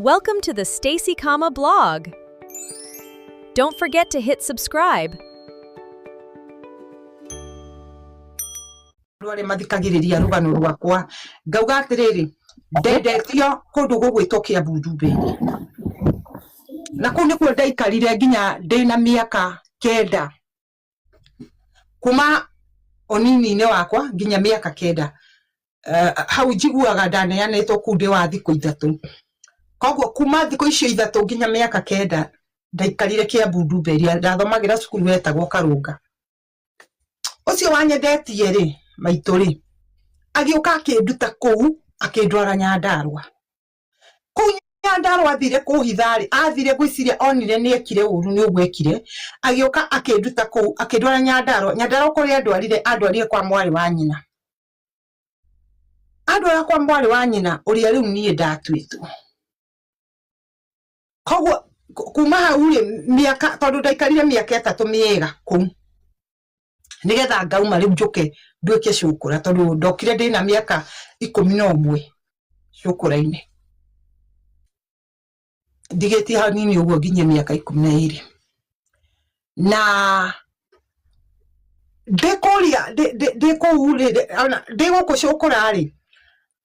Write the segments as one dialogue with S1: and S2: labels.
S1: Welcome to the Stacy Kama blog. Don't forget to hit subscribe.
S2: Rware mathikagiriria rugano rwakwa ngauga atiriri ndendetio kundu gugwitwo Kiambu na kuu nikuo ndaikarire nginya ndina miaka 9 kuma onini-ini wakwa nginya miaka 9 hau njiguaga ndaneanetwo kuu ndi wa thiku 3 koguo kuma thiku icio 3 nginya miaka 9 ndaikarire Kiambu ndathomagira cukuru wetagwo Karunga. Ucio wanyendetie ri maitu ri agioka akinduta kuu akindwara Nyandarua. Kuu Nyandarua athire kuhithari athire gwiciria onire ni ekire uru ni ugwekire agioka akinduta kuu akindwara Nyandarua kuri andwarire kwa mwari wa nyina. Andwara kwa mwari wa nyina uria riu nie ndatwitwo. Koguo kuma hau ri miaka tondu ndaikarire miaka 3 miega kuu nigetha ngauma riu njuke nduike cukura tondu ndokire ndina miaka 11 cukura-ini ndigeti hanini uguo nginya miaka 12 na ndikuria ndiguku cukura ri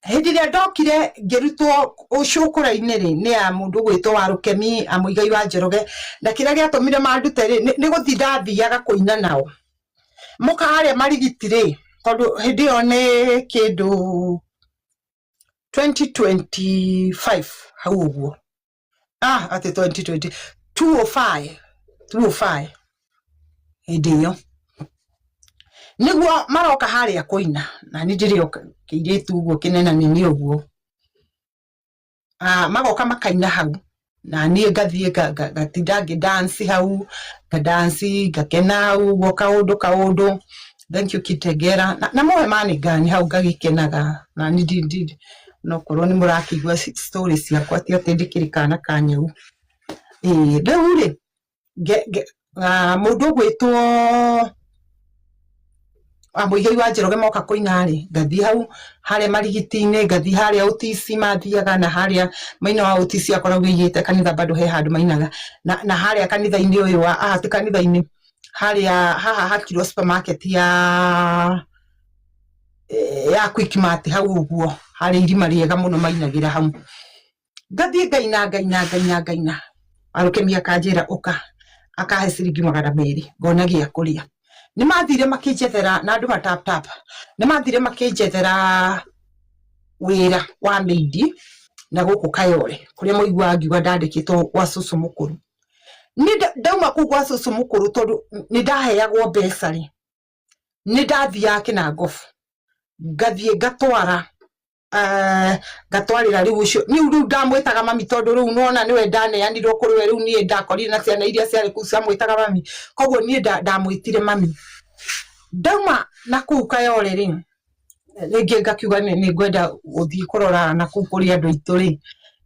S2: hindi ria ndokire ngirutwo ucukura-ini ri ni ya mundu gwitwo wa Rukemi Amuigai wa Njoroge na kiria giatumire mandute ri ni guthi ndathiaga kuina nao mukaria marigitire tondu hindi yo ni kindu 2025 hau uguo ati 2020 205 hindi yo niguo maroka haria kuina na ni ndirioka kiiritu uguo kinena nini uguo magoka makaina hau na nie ngathie gatinda ngidance hau ngadansi ngakena hau uguo kaundu thank you Kitegera na moe mani gani hau ngagikenaga na ni no korwo ni murakigwa stories ciakwa ti ati ndikirikana kanyau riu ri mundu gwitwo Amuigai wa Njoroge moka kuina ri ngathi hau haria marigiti-ini ngathi haria utisi mathiaga na haria maina wa utisi akoragwo igite kanitha bado he handu mainaga na haria kanitha-ini uyu wa ti kanitha-ini haria haha hakirwo supermarket ya Quickmart hau uguo haria irima riega muno mainagira hau ngathi ngaina Rukemi akanjira uka akahe ciringi 200 ngona gia kuria ni mathire makinjethera na andu matap ni mathire makinjethera wira wa meidi na guku Kayole kuria muigua ngiuga ndandikitwo gwa cucu mukuru ni ndauma ku gwa cucu mukuru tondu ni ndaheagwo mbeca ri ni ndathia kina ngofu ngathie ngatwarira riu ucio ni riu ndamwitaga mami tondu riu nona niwe ndaneanirwo kuri we riu nie ndakorire na ciana iria ciari ku ciamwitaga mami koguo nie ndamwitire mami ndauma na ku Kayole ri ringi ngakiuga ni ngwenda guthie kurora na ku kuri andu itu ri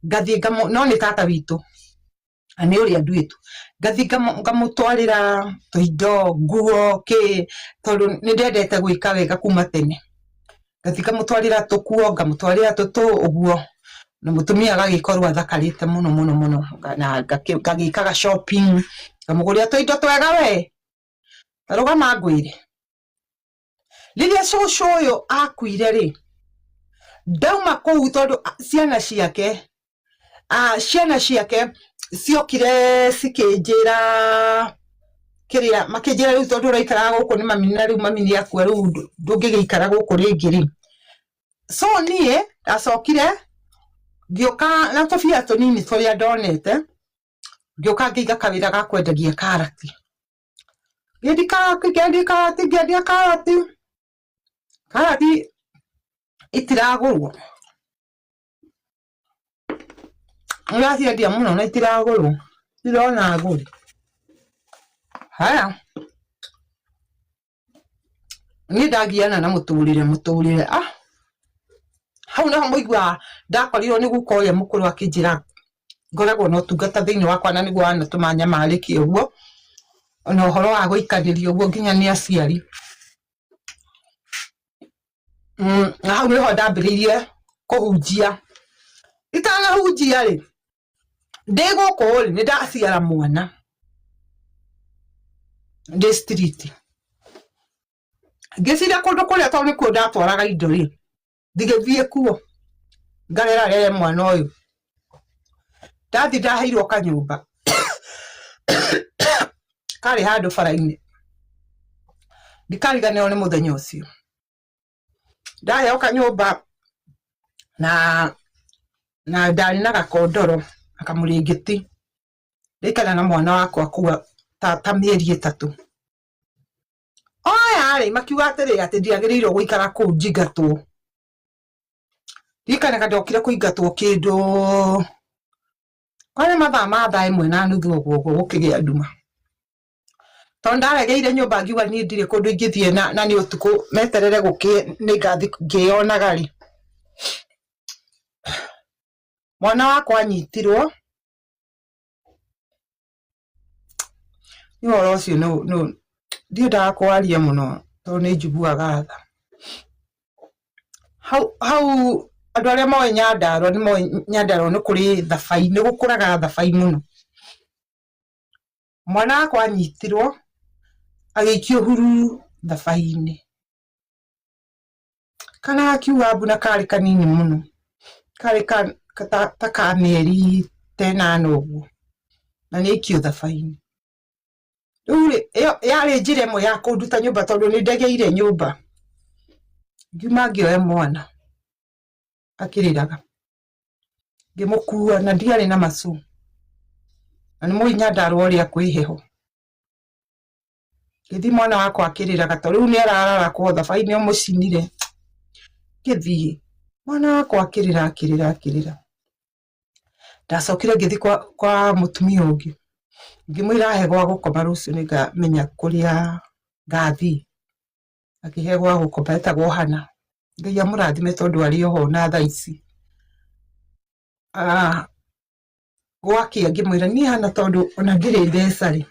S2: ngathie no ni tata witu ani uri andu itu ngathie ngamutwarira tuindo nguo tondu ni ndendete gwika wega kuma tene ngathika mutwarira tukuo ngamutwarira tutu uguo na mutumia agagikorwo athakarite muno na ngagikaga shopping ngamuguria tuindo twega we rugama ngwire riria cucu uyu akuire ri ndauma kuu tondu ciana ciake ciokire cikinjira kiria makinjira riu tondu raikara guku ni mami na riu mami ni akua riu ndungigiikara guku ringi ri so nie acokire ngioka na tofia tonini toria ndonete ngioka ngiga kawira ga kwendagia karati ngendia karati itiragurwo ngaciendia muno na itiragurwo irona nguri haya ni ndagiana na muturire hau naho muigua ndakorirwo ni gukoya mukuru akinjira ngoragwo no tungata thiini wakwa na niguo anatuma nyamariki uguo ona uhoro wa guikanirio uguo nginya ni aciari hau niho ndambiriirie kuhunjia itana hunjia ri ndego ko ni ndaciara mwana ndi street gesira kundu kuria to ni ko ndatwaraga indo ri ndigethie kuo ngarera rere mwana uyu ndathi ndaheirwo kanyumba kari handu bara-ini ndikariganirwo ni muthenya ucio ndaheo kanyumba na ndari na gakondoro akamuringiti ndikana na mwana wakwa kuwa ta mieri 3 oya ari makiuga atiri ati ndiagiriirwo guikara kuu njigatwo ndikana kadokire kuingatwo kindu kwani mathaa ma thaa imwe na nuthu uguo gukigia nduma to ndaregeire nyumba ngiuga ni ndire kundu ingithie na ni utuku meterere guki ni ngathi ngionaga ri mwana wakwa anyitirwo ni woro ucio no ndiendaga kwaria muno to ni njiguaga tha hau andu aria moe Nyandarua ni moe Nyandarua ni kuri thabai ni gukuraga thabai muno mwana wakwa anyitirwo agikio huru thabai-ini kana akiuga mbuna kari kanini muno kari ta mieri 10 uguo na ni ikio thabai-ini uri yari njira imwe ya kunduta nyumba tondu ni ndegeire nyumba ngiuma ngioe mwana akiriraga ngimukua na ndiari na macu na ni mui Nyandarua uria kwi heho githi mwana wakwa akiriraga to riu ni ararara kwa thabai-ini omucinire githii mwana wakwa akirira ndacokire ngithi kwa mutumia ungi ngimwira he gwa gukoma rucio ni ngamenya kuria ngathi akihe gwa gukoma etagwo Hana ngai amurathime tondu ari oho na thaa ici gwakia ngimwira ni Hana tondu ona ngiri mbeca ri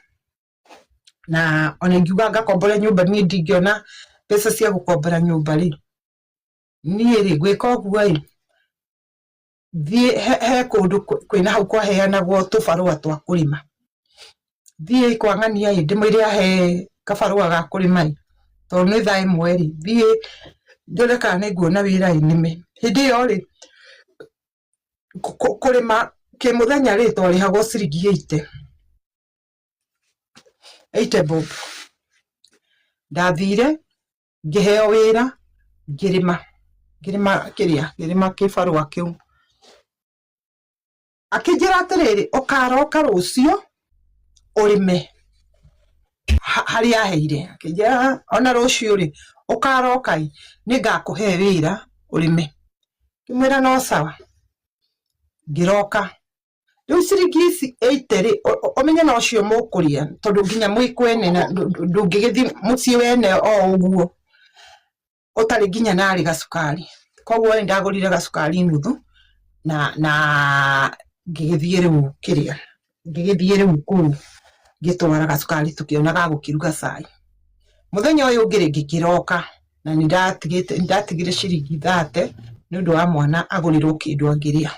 S2: na ona ngiuga ngakombora nyumba ni ndingiona pesa cia gukombora nyumba ri ni ri gwika uguo ri thie he kundu kwina hau kwa heanagwo tubarua twa kurima thie kwa ng'ania ndimwire he kabarua ga kurima tondu ni thaa imwe ri thie ndore kana niguona wira inime hindi yo ri kurima ki muthenya ri twarihagwo ciringi 80 bob ndathire ngiheo wira ngirima kibarua kiu akijira atiriri ukaroka rucio urime hari aheire akijira ona rucio ri ukaroka ni ngakuhe wira urime kimwira no sawa ngiroka riu ciringi ici 80 ri omenya no cio mukuria tondu nginya mwikwene na ndungigithi mucii wene o uguo utari nginya nari gacukari koguo ni ndagurire gacukari nuthu na ngigithie riu kiria ngigithie riu kuu ngitwara gacukari tukionaga gukiruga cai muthenya uyu ngiri ngikiroka na ni ndatigire ciringi 30 ni undu wa mwana agurirwo kindu angiria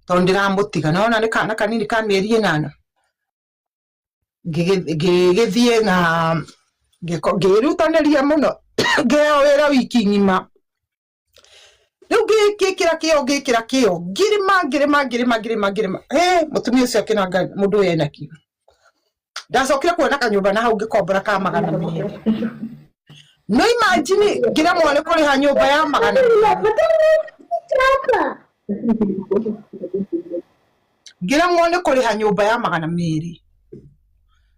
S2: tondu ndiramutiga nona ni kana kanini ka mieri 8 ngigithie na ngirutaniria muno ngeo wira wiki ngima riu ngikira kio ngirima mutumia ucio akinanga mundu yena kio ndacokire kuona kanyumba na hau ngikombora ka 200 no imagine ngira mwana kuriha nyumba ya 200 ngira mwana kuriha nyumba ya 200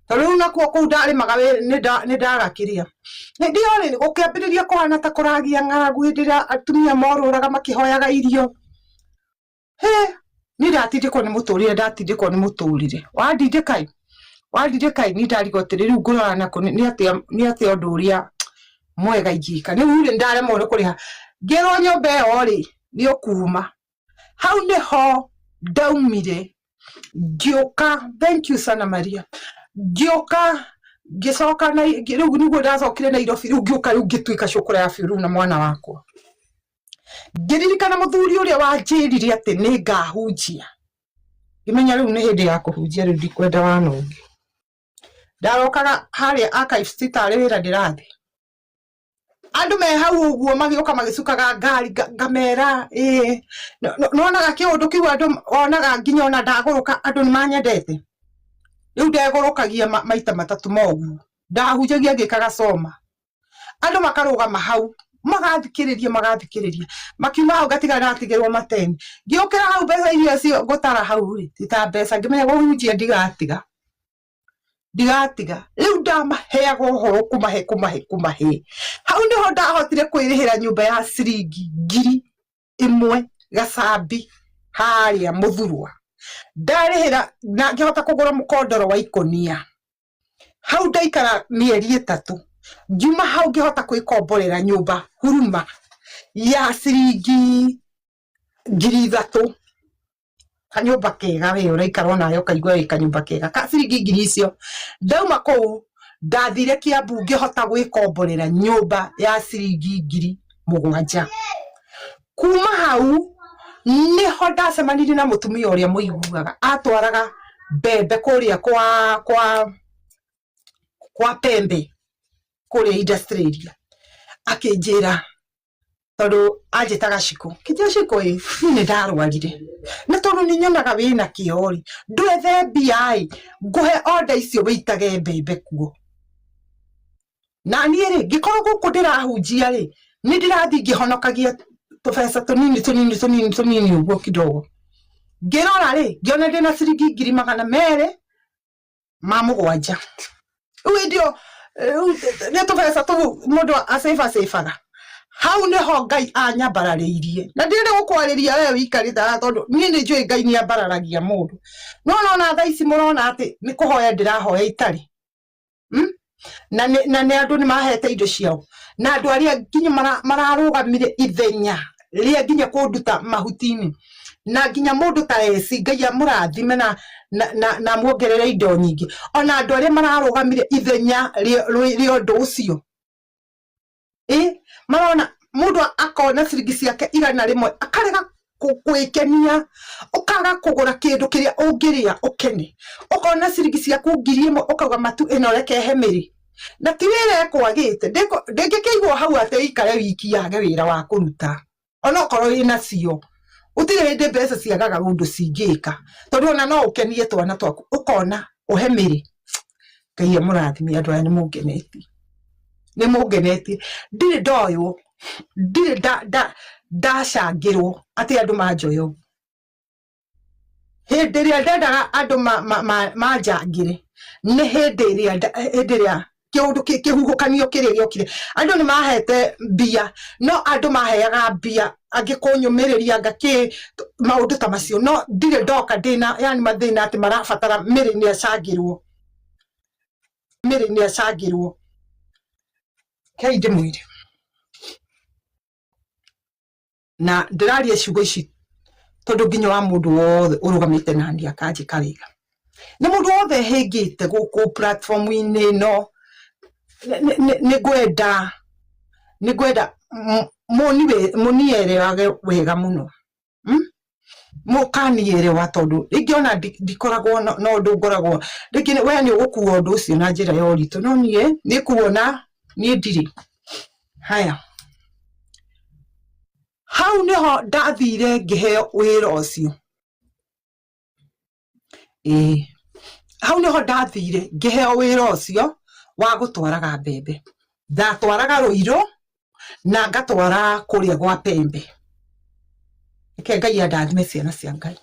S2: tondu nakuo kuu ndarimaga ni ndagakiria ndio ri gukiambiriria kuhana ta kuragia ng'aragu hindira atumia moruraga makihoyaga irio ni ndatindikwo ni muturire wandindikai ni ndarigotire riu ngurora nako ni atia undu uria mwega ingika ni uri ndaremwo ni kuriha ngirwo nyumba iyo ri ni ukuma hau niho ndaumire ngioka thank you sana Maria ngioka gicoka na riu niguo ndacokire Nairobi riu ngioka riu ngituika cukura ya biuru na mwana wakwa ngiririkana muthuri uria wanjirire ati ni ngahunjia ngimenya riu ni hindi ya kuhunjia riu ndikwenda wanongi ndarokaga haria archives titari wira ndirathi andu me hau uguo magioka magicukaga ngari ngamera nonaga kiundu kiu andu onaga nginya ona ndaguruka andu ni manyendete riu ndegurukagia maita matatu mogu ndahunjagia ngikaga soma andu makarugama hau magathikiriria makiuma hau gatiga ndatigirwo mateni ngiukira hau mbeca iria cio ngutara hau ri tita mbeca ngimenya guhunjia ndigatiga riu ndamaheaga uhoro kumahe hau niho ndahotire kwirihira nyumba ya ciringi 1,000 Gacambi haria Muthurwa ndarihira na ngihota kugura mukondoro wa ikonia hau ndaikara mieri 3 Juma hau ngihota kwikomborera nyumba Huruma ya ciringi 3,000 kanyumba kega we uraikara nayo kaigwa wi kanyumba kega ka ciringi 1,000 icio ndauma kou ndathire Kiambu ngihota gwikomborera nyumba ya ciringi 7,000 kuma hau niho ndacemanirie na mutumia uria muiguaga atwaraga mbembe kuria kwa Pembe kuria industry area akinjira tondu anjitaga Ciko kijia Ciko ni ndarwarire na tondu ni nyonaga wina kiori ndwethe BI nguhe order icio witage mbembe kuo na ni ri gikorwo guku ndirahunjia ri ni ndirathi ngihonokagia tubesa tunini uguo kidogo ngirora ri ngiona ndina ciringi 200,700 uyu ndio ne tubesa tu mundu asaifaga hau niho Ngai anyambarariirie na ndire gukwariria we wikarita tondu nie ni njui Ngai ni ambararagia mundu no tha ici murona ati ni kuhoya ndirahoya itari na ne andu ni mahete indo ciao na andu aria nginya mararugamire ithenya ria nginya kunduta mahutini na nginya mundu ta eci Ngai amurathime na muongerere indo nyingi ona andu aria mararugamire ithenya ria undu ucio marona mundu akona ciringi ciake 100 akarega gwikenia ukaga kugura kindu kiria ungiria ukene ukona ciringi ciaku 1,000 ukauga matu ino reke hemiri na tiwire kwagite ndingikigwo hau ate ikare wiki yage wira wa kuruta ona okoro ina cio utire hinde mbeca ciagaga undu cingika tondu ona no ukenie twana twaku ukona uhemiri Ngai amurathime andu aya ni mugenetie ndire ndoyo ndire ndacangirwo ati andu manjoyo hindi ria ndendaga andu manjangire ni hindi ria kiundu kihuhukanio kiria giokire andu ni mahete mbia no andu maheaga mbia angikunyumiriria ngaki maundu ta macio no ndire ndoka ndina yani mathina ati marabatara miri ni acangirwo kai ndimwire na ndiraria ciugo ici tondu nginya wa mundu wothe urugamite na ndia kanjika wega ni mundu wothe hingite guku platform-ini no ni gwenda muniere wega muno mukaniere wa tondu ingiona ndikoragwo no ndungoragwo rĩngĩ we ni ugukuwa undu ucio na njira ya uritu no nie ni kuona ni ndiri haya hau niho ndathire ngiheo wira ucio hau niho ndathire ngiheo wira ucio wa gutwaraga mbembe ndatwaraga Ruiru na ngatwara kuria gwa Pembe eke Ngai andathime ciana cia Ngai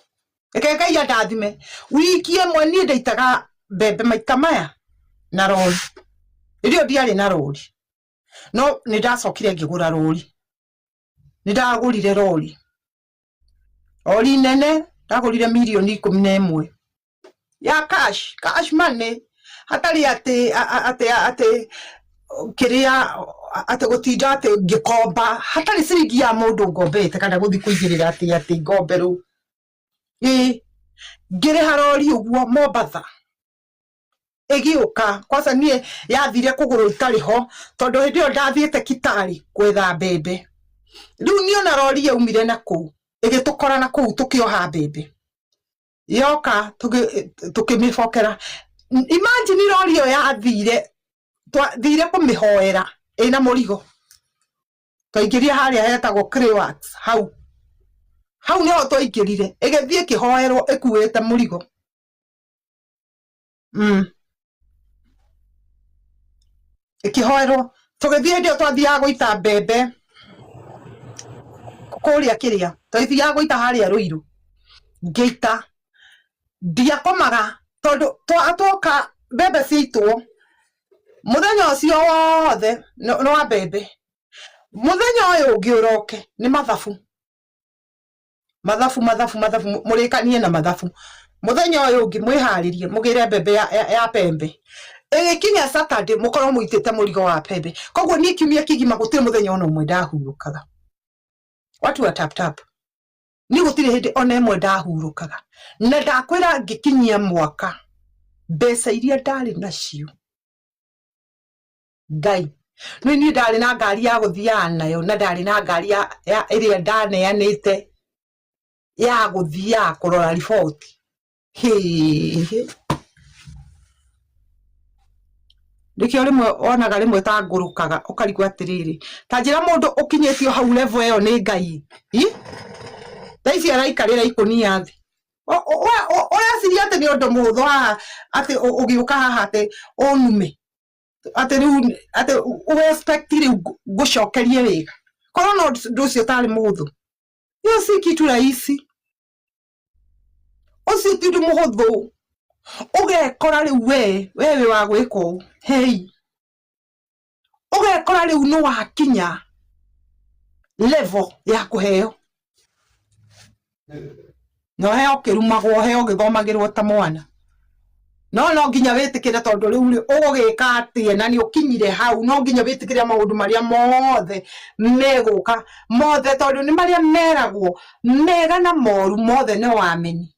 S2: eke Ngai andathime wiki imwe ni ndaitaga mbembe maita maya na rori irio ndiari na rori no ni ndacokire ngigura rori ni ndagurire rori nene ndagurire milioni 11 ya cash money hatari ate kiria ate gutinda ate ngikomba hatari ciringi ya mundu ngombete kana guthi kuigirira ate ngomberu ngire harori uguo Mombatha egiuka kwanza nie yathire kuguru itariho tondu hindi yo ndathiete Kitari kwetha mbembe riu niona rori yaumire na kuu igitukora na kuu tukioha mbembe yoka tukimifokera. Imagine irorio yathire thire kumihoera ina murigo twaingiria haria hetagwo Clayworks hau niho twaingirire igithie kihoerwo ikuite murigo ikihoerwo tugithie ndio twathia guita mbembe kuria kiria twathia guita haria Ruiru ngeita ndiakomaga tondu twatoka mbembe citwo muthenya ucio wothe no wa mbembe muthenya uyu ungi uroke ni mathabu murikanie na mathabu muthenya uyu ungi mwiharirie mugire mbembe ya pembe igikinya Saturday mukorwo muitite murigo wa pembe koguo ni kiumia kigima gutire muthenya ono mwe ndahurukaga watu wa tap ni gutire hindi ona imwe ndahurukaga na ndakwira ngikinyia mwaka mbeca iria ndari nacio Ngai no ni ndari na ngari ya guthia nayo na ndari na ngari ya iria ndaneanite ya guthia kurora report ndikio rimwe onaga rimwe ta ngurukaga ukarigwa atiriri ta njira mundu ukinyetio hau level eyo ni Ngai thaisi araikarira ikunia thi oya siria ati ni undu mutho haha ati ugiuka haha ati onume ati riu ati expect riu gucokerie wega korwo no nducio tari mutho yo si kitu rahisi ucio ti ndu muhuthu ugekora riu wewe wa gwiko hey ugekora riu no wakinya level ya kuheo no heo kirumagwo heo githomagirwo ta mwana no nginya witikire tondu riu ugugika atie na ni ukinyire hau no nginya witikire maundu maria mothe meguka mothe tondu ni maria meragwo mega na moru mothe ne wameni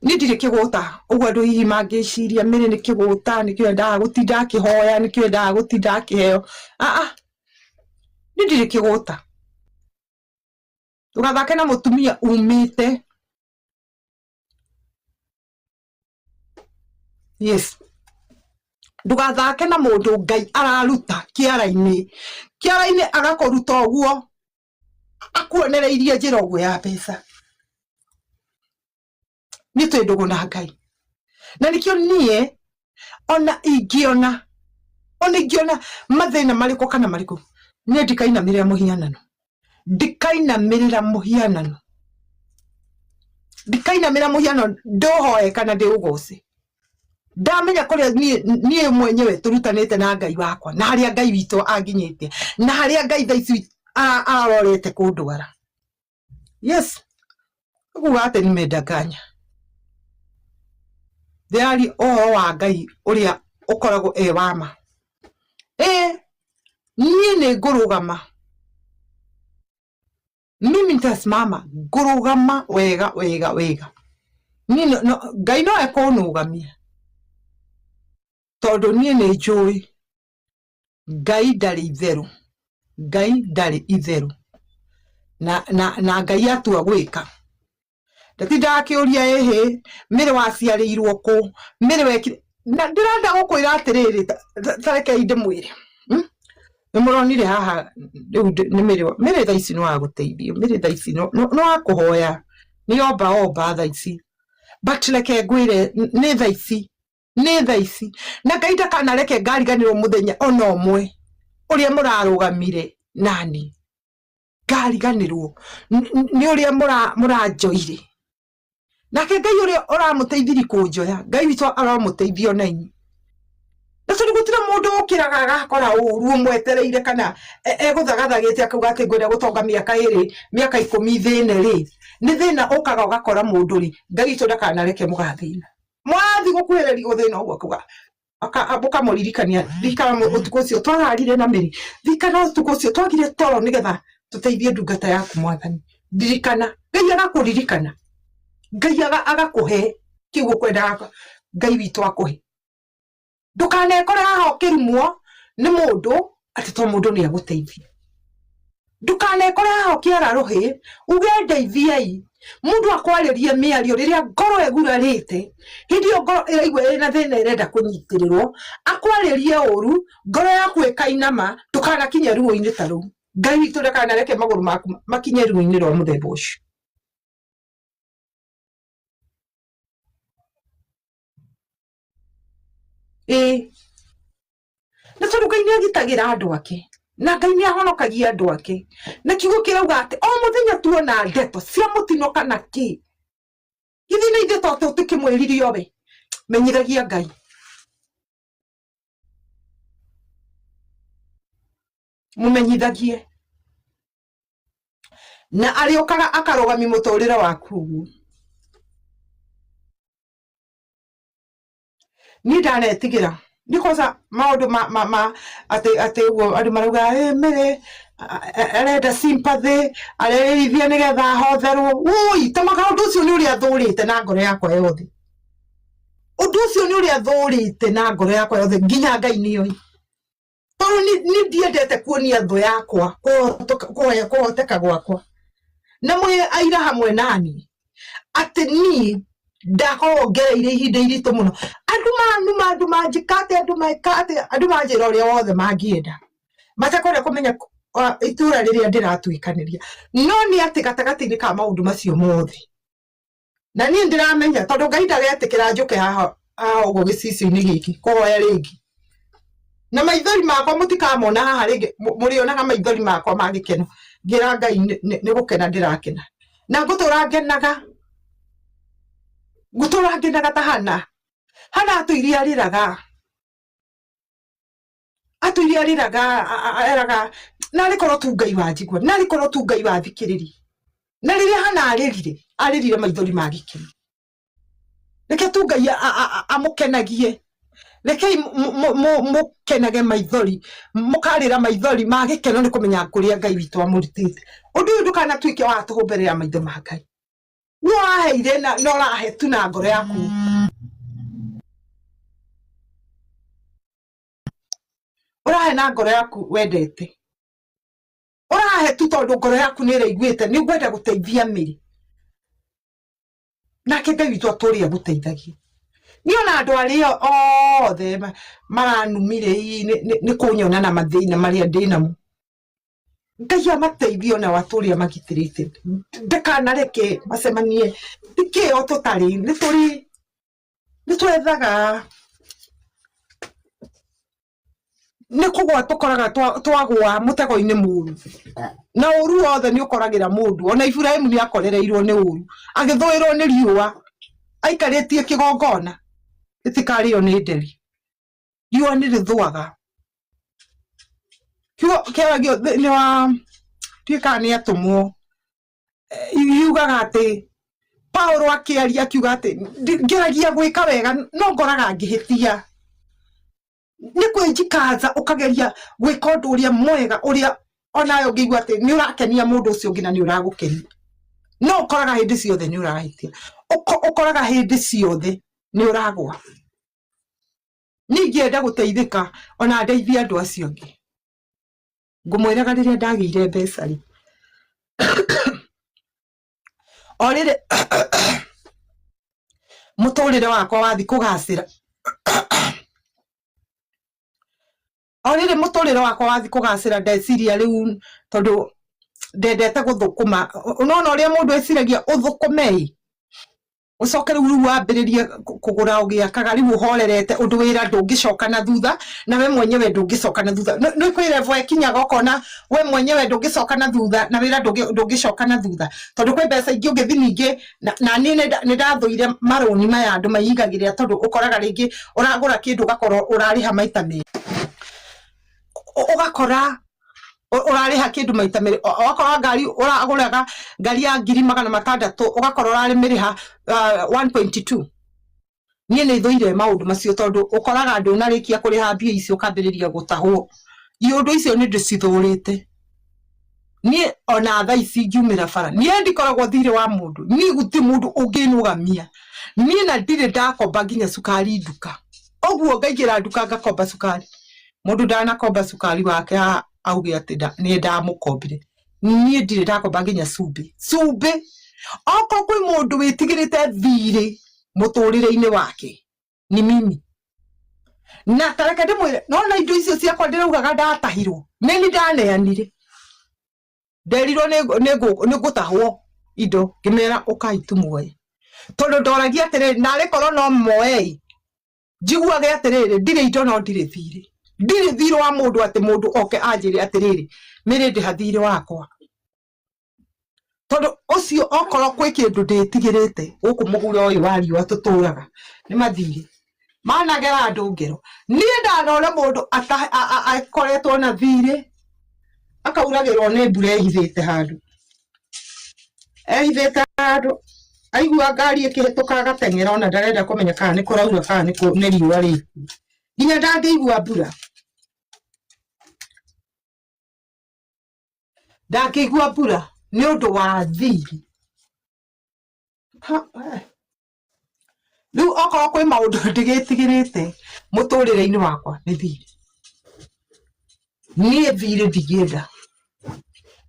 S2: ni ndire kiguta uguo ndu hihi mangiciria miri ni kiguta ni kienda gutinda kihoya ni kienda gutinda kiheo ni ndire kiguta tugathake na mutumia umite yes ndugathake na mundu Ngai araruta kiara-ini agakoruta uguo akuonereirie njira uguo ya mbeca ni twindugu na Ngai na nikio nie ona ingiona mathina mariko kana mariko ni ndikainamirira muhianano ndohoe kana ndiugoce ndamenya kuria nie mwenyewe turutanite na Ngai wakwa na haria Ngai wito anginyite na haria Ngai thaici arorete kundwara yes uguo ate ni mendanganya thiari oho wa Ngai uria ukoragwo wama nie ni ngurugama mimi nitasimama ngurugama wega ni Ngai no ekonugamia tondu nie ni njui Ngai ndari itheru na Ngai atua gwika ndatinda kiuria ehe mire waciarirwo ku mire wekire na ndirenda gukwira atiriri tareke inde mwire nimuronire haha ni mire thaici no aguteithio mire thaici no akuhoya ni omba thaici but leke ngwire ni thaici na Ngai ndakanareke ngariganirwo muthenya ona umwe uria murarugamire nani ngariganirwo ni uria muranjoire nake Ngai uria uramuteithiri kunjoya Ngai wito aramuteithio na inyi na tondu gutira mundu ukiraga agakora uru mwetereire kana eguthagathagiite akuga ati ngwenda gutonga miaka 10 thine ri ni thina ukaga ugakora mundu ri Ngai wito ndakanareke mugathina mwathi gukwireri guthina uguo akuga abuka muririkania thikara utuko cio twararire na miri thikara utuko cio twagire toro nigetha tuteithie ndungata yaku mwathani dirikana Ngai agakuririkana Ngai agakuhe kiugo kwenda Ngai wito akuhe ndukane kora haha ukirumwo ni mundu ati to mundu ni aguteithia Ndukanekore haho kiararuhi uge ndeithiai mundu akwaririe miario riria ngoro egurarite hindi yo ngoro iraigua ina thina irenda kunyitirirwo akwaririe uru ngoro yaku ikainama ndukanakinye ruo-ini ta ru Ngai witu ndakanareke maguru maku makinye ruo-ini rwa muthemba ucio na tondu Ngai niagitagira andu ake na Ngai niahonokagia andu ake na kiugo kirauga ati o muthenya tuona ndeto cia mutino kana ki githi ni ndeto ati utikimwiririo we menyithagia Ngai mumenyithagie na ariokaga akarogami muturire waku ni ndanetigira nikoza maundu ate ugo andu marauga mere arenda sympathy arerithia nigetha hotherwo ui tamaga undu ucio ni uria thurite na ngoro yakwa yothe undu ucio ni uria thurite na ngoro yakwa yothe nginya Ngai ni oi tondu ni ndiendete kuonia thu yakwa kuhoteka gwakwa na mwe aira hamwe nani ati ni ndakorwo ngereire ihinda iritu muno andu manjikate andu manjira uria wothe mangienda matakore kumenya itura riria ndiratwikaniria no ni ati gatagati-ini ka maundu macio mothe na ni ndiramenya tondu Ngai ndagetikira njuke haha uguo gicicio-ini giki kuhoya ringi na maithori makwa mutikamona haha ringi murionaga maithori makwa magikeno ngira Ngai ni gukena ndirakena na ngutura ngenaga tahana atuiri ariraga eraga nari korwo tu Ngai wanjigua nari korwo tu Ngai wathikiriri na riria hana aririre maithori magikeno reke tu Ngai amukenagie rekei mukenage maithori mukarira maithori magikeno ni kumenya kuria Ngai witu amurutite undu uyu ndukanatuike wa tuhumberera maitho ma Ngai ni waheire na norahe tu na ngoro yaku urahe na ngoro yaku wendete urahe tu tondu ngoro yaku ni iraiguite ni gwenda guteithia miri nake Ngai witu aturi aguteithagie ni ona andu ario othe maranumire ni kunyona na mathina maria ndinamo Ngai amateithie ona waturi amagitirite ndakanareke macemanie ikio tutari ni twethaga ni kugwa tukoraga twagwa mutego-ini muru na uru wothe ni ukoragira mundu ona Ibrahimu ni akorereirwo ni uru agithuirwo ni riua aikaritie kigongona itikario ni nderi riua ni rithuaga kiagio ni wa tuika ni atumwo yugaga ati Paulo akiaria kiuga ati ngeragia gwika wega no ngoraga ngihitia ni kwenjikaza ukageria gwika undu uria mwega uria onayo ngigua ati ni urakenia mundu ucio ngina ni uragukenia no ukoraga hindi ciothe ni urahitia ukoraga hindi ciothe ni uragwa ningienda guteithika ona ndeithia andu acio angi ngumwiraga riria ndagiire mbeca ri orire muturire wakwa wathi kugacira orire muturire wakwa wathi kugacira ndeciria riu tondu ndendete guthukuma unaona uria mundu eciragia uthukume ucoke riu wambiririe kugura ugiakaga riu uhorerete undu wira ndungicoka na thutha na we mwenyewe ndungicoka na thutha no kwi level ekinyaga ukona we mwenyewe ndungicoka na thutha na wira ndungicoka na thutha tondu kwi mbeca ingi ungithi ningi na ni ndathuire maroni maya andu mayigagiria tondu ukoraga ringi uragura kindu ugakorwo urariha maita meri ugakora urariha kindu maita meri wakora ngari uraguraga ngari ya 600,000 ugakora urarimiriha 1.2 nie ni thuire maundu macio tondu ukoraga andu narikia kuriha mbia icio ukambiriria gutahwo iundu icio ni ndicithurite nie ona tha ici ngiumira bara nie ndikoragwo thire wa mundu ni guti mundu unginugamia nie na ndire ndakomba nginya sukari nduka oguo ngaigira nduka ngakomba sukari mundu ndanakomba sukari wake auge ati ni ndamukombire nie ndire ndakomba nginya cumbi oko kwĩ mũndũ wĩtigĩrĩte thirĩ mũtũrĩre-inĩ wake ni mimi na tareke ndĩmwĩre nona indo icio ciakwa ndĩraugaga ndatahirwo nĩ ndaneanire nderirwo nĩ ngũtahwo indo ngĩmera ũkai tumuoye tondũ ndoragia atĩrĩrĩ narĩ korwo no moei njiguage atĩrĩrĩ ndirĩ indo no ndirĩ thirĩ wa mũndũ atĩ mũndũ oke anjĩre atĩrĩrĩ mĩrĩ ndĩha thirĩ wakwa tondũ ũcio okorwo kwĩ kĩndũ ndĩtigĩrĩte gũkũ mũgũra ũyũ wa riũa tũtũraga nĩ mathirĩ managera andũ ngero niĩ ndanona mũndũ akoretwo na thirĩ akauragĩrwo nĩ mbura ehithĩte handũ aigua ngari ĩkĩhĩtũka agateng'era ona ndarenda kũmenya kana nĩ kũraura kana nĩ riũa rĩkuo nginya ndangĩigua mbura nĩ ũndũ wa thirĩ rĩu okorwo kwĩ maũndũ ndĩgĩtigĩrĩte mũtũrĩre-inĩ wakwa nĩ thirĩ niĩ thirĩ ndigĩenda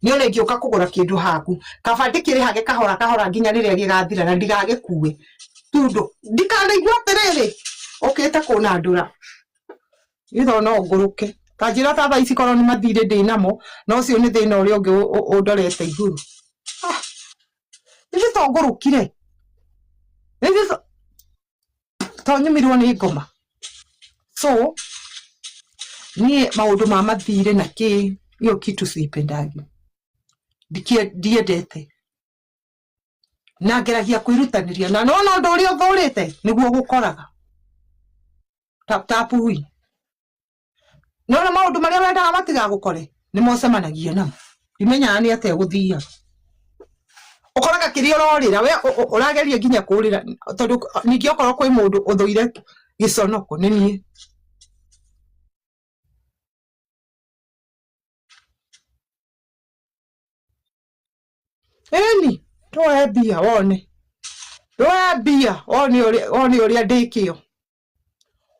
S2: niona ingĩũka kũgũra kĩndũ haku kaba ndĩkĩrĩhage kahora nginya rĩrĩa gĩgathira na ndigagĩkue tundo ndikanaigua atĩrĩrĩ ũkĩte kũnandũra itho no ngũrũke kanjĩra ta thaa ici korwo nĩ mathirĩ ndĩ namo no ũcio nĩ thĩna ũrĩa ũngĩ ũndorete igũrũ nĩ to ngũrũkire to nyumirwo nĩ ngoma so niĩ maũndũ ma mathirĩ na hiyo kitu sipendagi ndiendete na ngeragia kwĩrutanĩria na nona ũndũ ũrĩa ũthũrĩte nĩguo gũkoraga tap hui nona maũndũ marĩa wendaga matigagũkore nĩ mocemanagia namo imenyaga nĩ atĩa gũthiaga ũkoraga kĩrĩa ũrorĩra we ũrageria nginya kũrĩra tondũ ningĩ okorwo kwĩ mũndũ ũthũire gĩconoko nĩ niĩ eni twoe mbia wone ũrĩa ndĩkĩo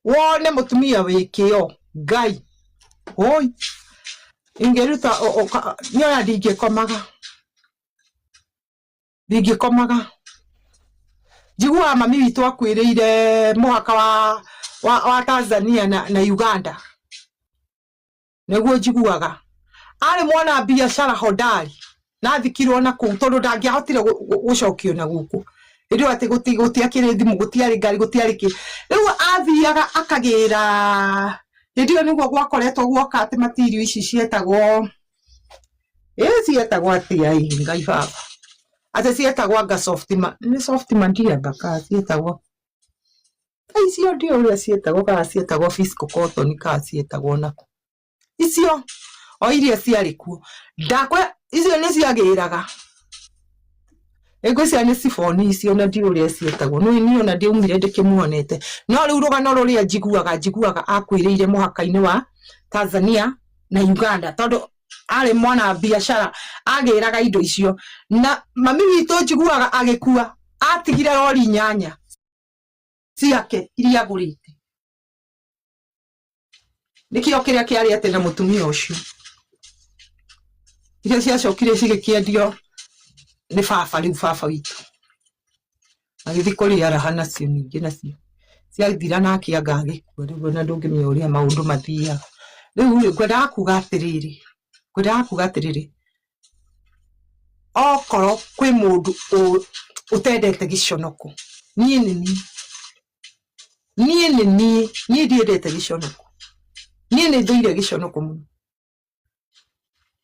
S2: wone mũtumia wĩkĩo ngai oi ingĩruta nĩoya ndingĩkomaga njiguaga mami witũ akwĩrĩire mũhaka wa Tanzania na Uganda nĩguo njiguaga arĩ mwana biashara hodari nathikirwo na kũu tondũ ndangĩahotire gũcokio na gũkũ ĩndĩ atĩ gũtiakĩrĩ thimũ gũtiarĩ ngari gũtiarĩ kĩ rĩu athiaga akagĩra hĩndĩ ĩyo nĩguo gwakoretwo guoka atĩ matirio ici cietagwo atĩa ngai baba atĩ cietagwo anga softman ndiamba ka cietagwo icio ndio ũrĩa cietagwo kana cietagwo fiscal cotton ka cietagwo nako icio o iria ciarĩ kuo ndakwe icio nĩ ciagĩraga ĩngwĩciria nĩ sifoni icio na ndio ũrĩa cietagwo niĩ ona ndiaumire ndĩkĩmuonete no rĩu rũgano rũrĩa njiguaga akwĩrĩire mũhaka-inĩ wa Tanzania na Uganda tondũ arĩ mwana biashara agĩraga indo icio na mami witũ njiguaga agĩkua atigire rori 8 ciake iria agũrĩte nĩkĩo kĩrĩa kĩarĩ atĩ na mũtumia ũcio iria ciacokire cigĩkĩendio nĩ baba rĩu baba witũ agĩthiĩ kũrĩa raha nacio ningĩ nacio ciathira nake agagĩkua rĩu na ndũngĩmenya ũrĩa maũndũ mathiaga rĩu ngwendaga kuga atĩrĩrĩ okorwo kwĩ mũndũ ũtendete gĩconoko niĩ ndiendete gĩconoko niĩ nĩ thũire gĩconoko mũno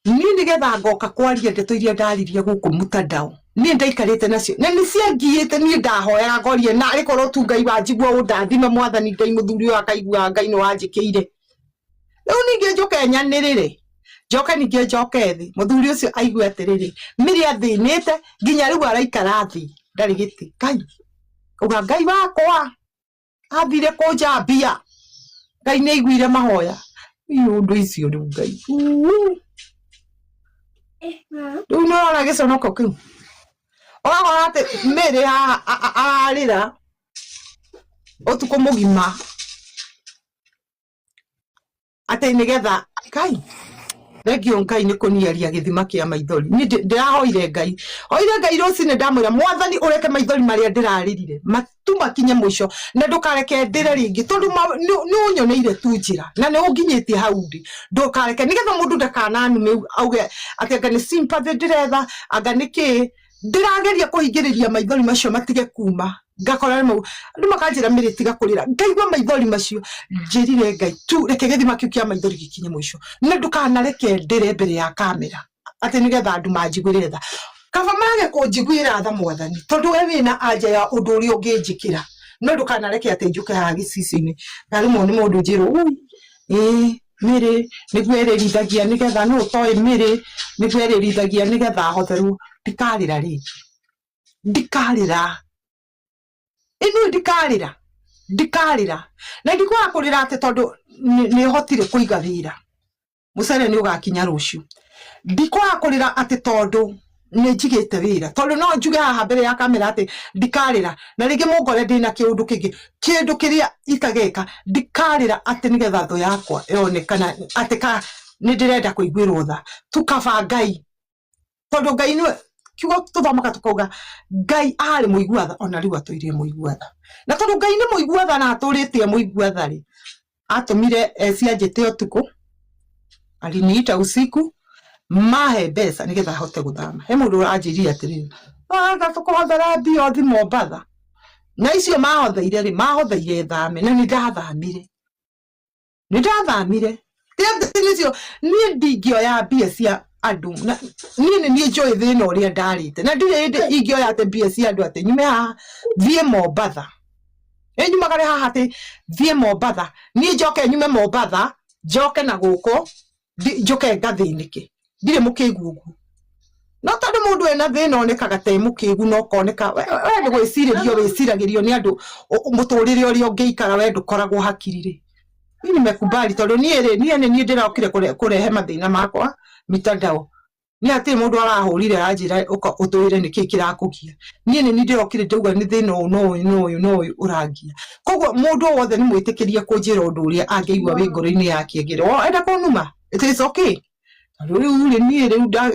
S2: niĩ nĩgetha ngoka kwaria ndeto iria ndaririe gũkũ mutandao niĩ ndaikarĩte nacio na nĩ ciangiĩte niĩ ndahoyaga ngorie na rĩkorwo tu Ngai wanjigua ũndathime mwathani Ngai mũthuri ũyũ akaigua Ngai nĩ wanjĩkĩire rĩu ningĩ njoke nyanĩrĩre njoke ningĩ njoke thĩ mũthuri ũcio aigue atĩrĩrĩ mĩrĩ athĩnĩte nginya rĩu araikara thĩ ndarĩ gĩtĩ Ngai uga Ngai wakwa athire kũnjambia Ngai nĩ aiguire mahoya ũndũ icio rĩu Ngai rĩu nĩ ũrona gĩconoko kĩu ũragora atĩ mĩrĩ ararĩra ũtukũ mũgima atĩ nĩgetha Ngai Thengio Ngai nĩ kũniaria gĩthima kĩa maithori. Ndĩrahoire Ngai. Hoire Ngai rũcinĩ ndamwĩra Mwathani ũreke maithori marĩa ndĩraririre matu makinye mũico na ndũkareke ndĩre rĩngĩ tondũ nĩ ũnyoneire tu njĩra na nĩ ũnginyĩtie hau ndi. Ndũkareke nĩgetha mũndũ ndakananume auge atĩ anga nĩ sympathy ndĩretha anga nĩkĩ ndĩrageria kũhingĩrĩria maithori macio matige kuma. Ngakora andũ makanjĩra Mary tiga kũrĩra ngaigua maithori macio njĩrire Ngai tu reke gĩthima kĩu kĩa maithori gĩkinye mũico na ndũkanareke ndĩre mbere ya kamera atĩ nĩgetha andũ manjiguĩre tha kaba mage kũnjiguĩra tha Mwathani tondũ we wĩna anja ya ũndũ ũrĩa ũngĩnjĩkĩra no ndũkanareke atĩ njũke haha gĩcicio-inĩ na rĩmwe nĩ mũndũ njĩrwo Mary nĩguo ĩrĩrithagia nĩgetha no ũtoĩ Mary nĩguo ĩrĩrithagia nĩgetha ahotherwo ndikarĩra rĩngĩ ndikarĩra inu ndikarĩra na ndikwaga kũrĩra atĩ tondũ nĩ hotire kũiga wĩra mũcere nĩ ũgakinya rũciũ ndikwaga kũrĩra atĩ tondũ nĩ njigĩte wĩra tondũ no njuge haha mbere ya kamera atĩ ndikarĩra na rĩngĩ mũngore ndĩna kĩndũ kĩrĩa itageka ndikarĩra atĩ nĩgetha thũ yakwa yonekana atĩ nĩ ndĩrenda kũiguĩrwo tha tukaba Ngai tondũ Ngai nĩwe kiugo tũthomaka tukauga Ngai arĩ mũiguatha ona rĩu atũire mũiguatha na tondũ Ngai nĩ mũiguatha na atũrĩtie mũiguatha rĩ atũmire cianjĩte ũtukũ aliniita usiku mahe mbeca nĩgetha ahote gũthama he mũndũ ũranjĩria atĩrĩrĩ anga tũkũhothera mbia ũthi Mombatha na icio mahotheire rĩ mahotheire thame na nĩ ndathamire nĩcio niĩ ndingĩoya mbia cia andũ niĩ njũĩ thĩna ũrĩa ndarĩte na ndirĩ ingĩoya atĩ mbia cia andũ atĩ nyume haha thiĩ Mombatha nyumagare haha atĩ thiĩ Mombatha niĩ njoke nyume Mombatha njoke na gũkũ njoke ngathĩnĩke ndirĩ mũkĩgu ũguo no tondũ mũndũ ena thĩna onekaga te mũkĩgu no koneka we nĩ wĩciragĩrio nĩ andũ mũtũrĩre ũrĩa ũngĩikara we ndũkoragwo hakiri-rĩ nĩ mekubali tondũ niĩ ndĩrokire kũrehe mathĩna makwa mitandao ni atĩ mũndũ arahũrire anjĩra ũtũire nĩkĩ kĩrakũgia niĩ nĩ ndĩrokire ndauga nĩ thĩna ũyũ ũrangia koguo mũndũ wothe nĩ mwĩtĩkĩrie kũnjĩra ũndũ ũrĩa angĩigua wĩ ngoro-inĩ yake ngĩre enda kũnuma it is okay rĩu niĩ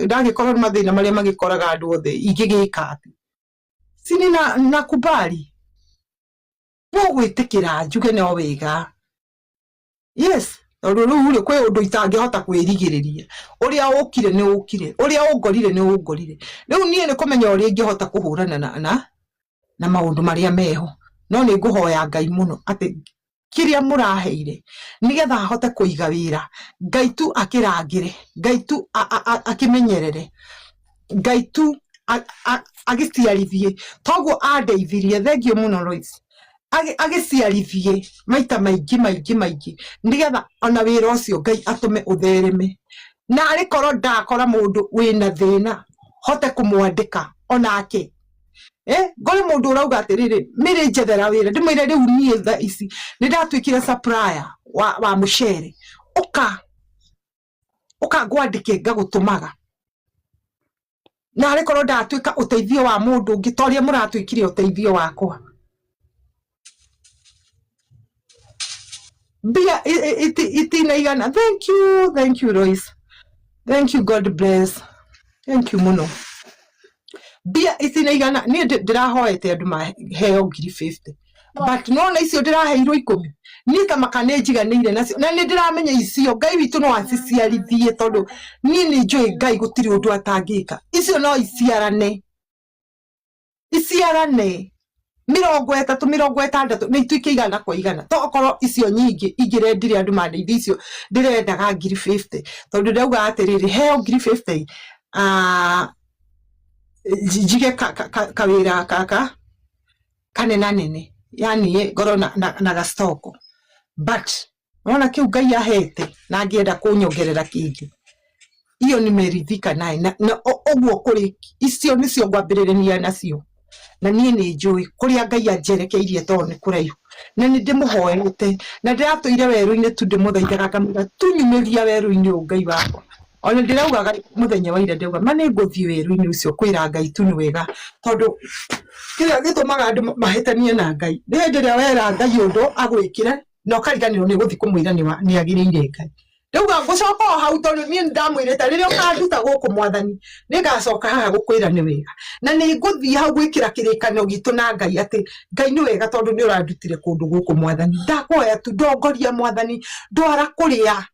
S2: ndagĩkorwo mathĩna marĩa magĩkoraga andũ othe ingĩgĩka atĩ sini na kubali no gwĩtĩkĩra njuge no wega yes tondũ rĩu kwĩ ũndũ itangĩhota kwĩrigĩrĩria ũrĩa ũkire nĩ ũkire ũrĩa ũngorire nĩ ũngorire rĩu niĩ nĩ kũmenya ũrĩa ingĩhota kũhũrana na maũndũ marĩa meho no nĩ ngũhoya Ngai mũno atĩ kĩrĩa mũraheire nĩgetha ahote kũiga wĩra Ngai tu akĩrangĩre Ngai tu akĩmenyerere Ngai tu agĩciarithie toguo andeithirie thengio mũno Lois agĩciarithie maita maingĩ nĩgetha ona wĩra ũcio Ngai atũme ũthereme na arĩkorwo ndakora mũndũ wĩna thĩna hote kũmwandĩka onake ngore mũndũ ũrauga atĩrĩrĩ Mary njethera wĩra ndĩmwĩre rĩu niĩ tha ici nĩ ndatwĩkire supplier wa mũcere ũka ngwandĩke ngagũtũmaga na arĩkorwo ndatwĩka ũteithio wa mũndũ ũngĩ ta ũrĩa mũratwĩkire ũteithio wakwa Bia itinaigana thank you Lois thank you God bless thank you muno bia itinaigana niĩ ndĩrahoete andũ maheo 50 but no na icio ndĩraheirwo 10 niĩ ta makanĩnjiganĩire nacio na nĩ ndĩramenya icio Ngai witũ no aciciarithie tondũ niĩ nĩ njũĩ Ngai gũtirĩ ũndũ atangĩka icio no iciarane 30 60 nĩ ituĩke igana kwa igana to okorwo icio nyingĩ ingĩrendire andũ mandeithie icio ndĩrendaga 50 tondũ ndauga atĩrĩrĩ heo 50 njige kawĩra kaka kanenanene yani ngoro na gastoko but ona kĩu Ngai ahete na angĩenda kũnyongerera kĩngĩ iyo nimeridhika naye na ũguo kũrĩ icio nĩcio ngwambĩrĩria nacio na niĩ nĩ njũĩ kũrĩa Ngai anjerekeirie tondũ nĩ kũraihu na nĩ ndĩmũhoete na ndĩratũire werũ-inĩ tu ndĩmũthaithaga ngamwĩra tunyumĩria werũ-inĩ ũyũ Ngai wakwa ona ndĩraugaga mũthenya wa ira ndauga ma nĩ ngũthiĩ werũ-inĩ ũcio kwĩra Ngai tu nĩ wega tondũ kĩrĩa gĩtũmaga andũ mahĩtanie na Ngai nĩ hĩndĩ ĩrĩa wera Ngai ũndũ agwĩkĩre na ũkariganĩrwo nĩ gũthiĩ kũmwĩra nĩ agĩrĩire Ngai Ndauga ngucoka hau tondu nie ndamwirite riria ukanduta guku mwathani ningacoka haha gukwira ni wega na ni nguthii hau gwikira kirikano gitu na Ngai ati Ngai ni wega tondu ni urandutire kundu guku mwathani ndakwoya tu ndongoria mwathani ndwara kuria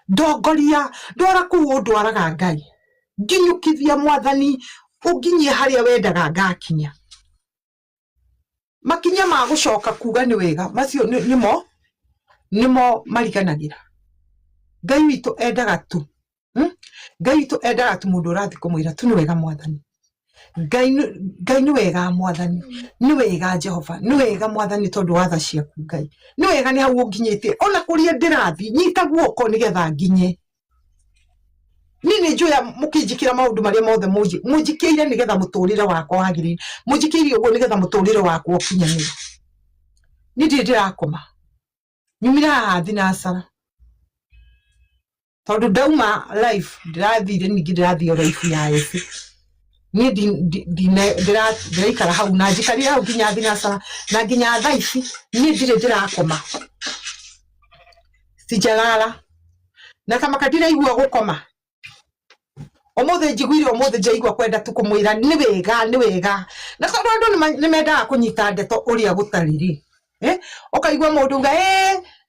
S2: ndongoria ndwara ku ndwaraga Ngai nginyukithia mwathani unginyie haria wendaga ngakinya makinya ma gucoka kuga ni wega macio nimo mariganagira Ngai witu endaga tu Ngai witu endaga tu mundu urathi kumwira tu ni wega mwathani Ngai ni wega mwathani ni wega Jehova ni wega mwathani tondu watha ciaku Ngai ni wega ni hau unginyite ona kuria ndirathi nyita guoko nigetha nginye nini njuya mukinjikira maundu maria mothe munjikiire nigetha muturire wakwa wagirire munjikiire uguo nigetha muturire wakwa ukinyanire ni ndirakoma nyumira hathi na asara tondu ndauma life ndirathire ningi ndirathio life ya esi ni ndiraikara hau na njikarire hau nginya thinacara na nginya thaa ici ni ndirakoma sijalala na kama kadira igua gukoma omothe njiguire omothe njaigua kwenda tu kumwira ni wega na tondu andu ni mendaga kunyita ndeto uria gutariri ukaigua mundu nga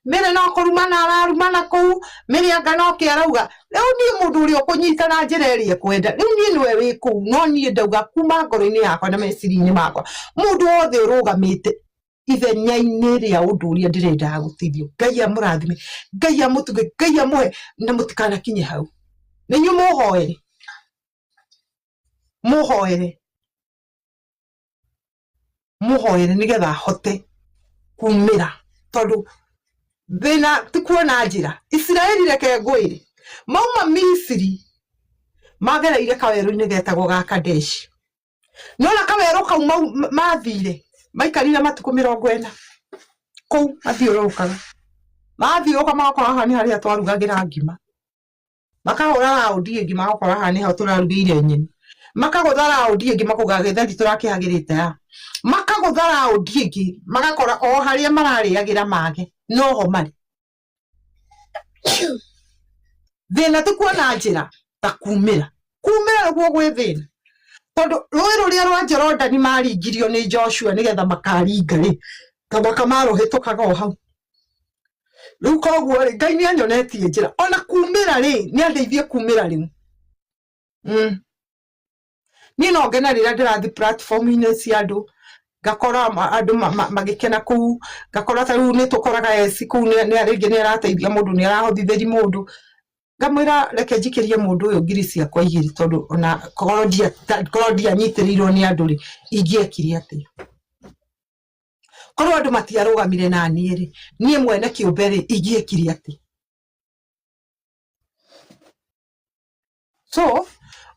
S2: mere no kurumana ararumana kuu mere anga no kiarauga riu ni mundu uria kunyita na njira iria kwenda riu ni niwe wi kuu no ni ndauga kuma ngoro-ini yakwa na meciria-ini makwa mundu wothe urugamite ithenya-ini ria undu uria ndirenda gutithio Ngai amurathime Ngai amutuge Ngai amuhe na mutikanakinye hau ninyu muhoere nigetha hote kumira tondu thina tikuona njira Israeli reke ngwire mauma Misiri magereire kaweru-ini getagwo ga Kadesh nona kaweru kau mathire maikarire matuku 40 kou mathiurukaga mathiuruka magakora haha ni haria twarugagira ngima makahura raundi ingi magakora haha niho turarugire nyeni makagutha raundi ingi makuga githeri turakihagirite ya makagutha raundi ingi magakora o haria marariagira mage noho mari thina tikuona njira ta kumira ruguo gwi thina tondu rui ruria rwa Jorodani maringirio ni Joshua nigetha makaringa ri kamakamaru hitukaga o hau riu koguo ri Ngai ni anyonetie njira ona kumira ri ni andeithie kumira riu ni no ngena rira ndirathi platform-ini cia andu ngakora andu magikena kuu ngakora ta riu ni tukoraga esi kuu ni aringi ni arateithia mundu ni arahothitheri mundu ngamwira reke njikirie mundu uyu ngiri ciakwa 2 tondu ona Claudia nyitirirwo ni andu ri ingiekire atia korwo andu matiarugamire na nie ri nie mwene kiumbe ri ingiekire atia so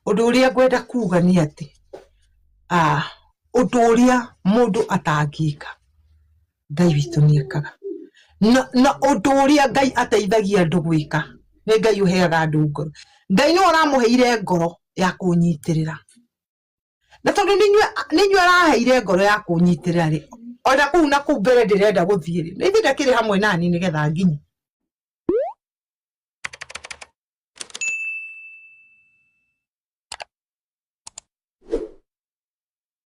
S2: undu uria ngwenda kuga ni ati undu uria mundu atangika Ngai witu ni ekaga na undu uria Ngai ateithagia andu gwika ni Ngai uheaga andu ngoro Ngai no aramuheire ngoro ya kunyitirira na tondu ninyu araheire ngoro ya kunyitirira ri ona kuu na kuu mbere ndirenda guthii ri ni ndakire hamwe nani nigetha nginyi